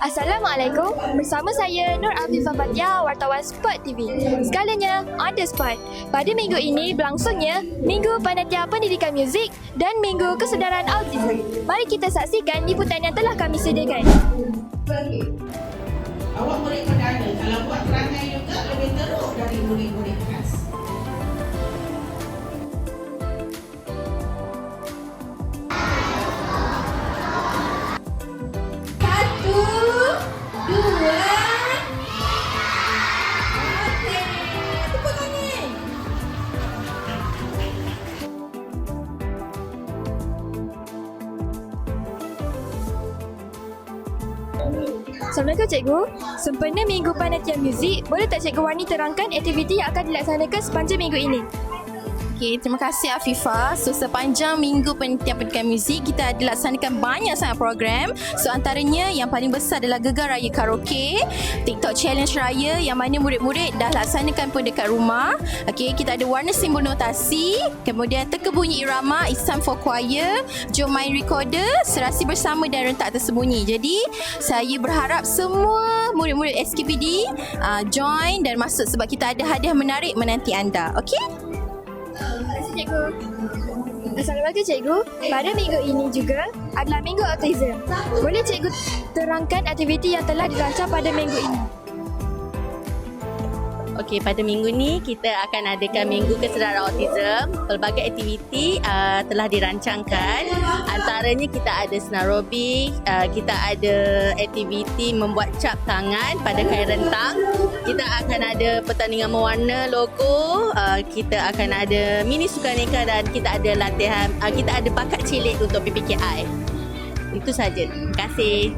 Assalamualaikum, bersama saya Nur Afifah Fatia, wartawan Sport TV. Segalanya on the spot. Pada minggu ini berlangsungnya Minggu Panitia Pendidikan Muzik dan Minggu Kesedaran Autism. Mari kita saksikan liputan yang telah kami sediakan. Awak murid perdana, kalau buat perangai juga lebih teruk dari murid-murid kelas. Satu, dua, okey, tepuk tangan. Assalamualaikum cikgu. Sempena Minggu Panitia Muzik, boleh tak cikgu Wani terangkan aktiviti yang akan dilaksanakan sepanjang minggu ini? Okay, terima kasih Afifah. So sepanjang Minggu Panitia Pendidikan Muzik kita ada laksanakan banyak sangat program. So antaranya yang paling besar adalah Gegar Raya Karaoke, TikTok Challenge Raya yang mana murid-murid dah laksanakan pun dekat rumah. Okay, kita ada warna simbol notasi, kemudian teka bunyi irama, It's Time for Choir, jom main recorder, serasi bersama dan rentak tersembunyi. Jadi saya berharap semua murid-murid SKPD join dan masuk sebab kita ada hadiah menarik menanti anda. Okay? Terima kasih cikgu. Assalamualaikum cikgu. Pada minggu ini juga adalah Minggu Autism. Boleh cikgu terangkan aktiviti yang telah dirancang pada minggu ini? Okey, pada minggu ni kita akan adakan Minggu Kesedaran Autism. Pelbagai aktiviti telah dirancangkan. Antaranya kita ada senam aerobik, kita ada aktiviti membuat cap tangan pada kain rentang. Kita akan ada pertandingan mewarna logo, kita akan ada mini sukaneka dan kita ada latihan, kita ada bakat cilik untuk PPKI. Itu saja. Terima kasih.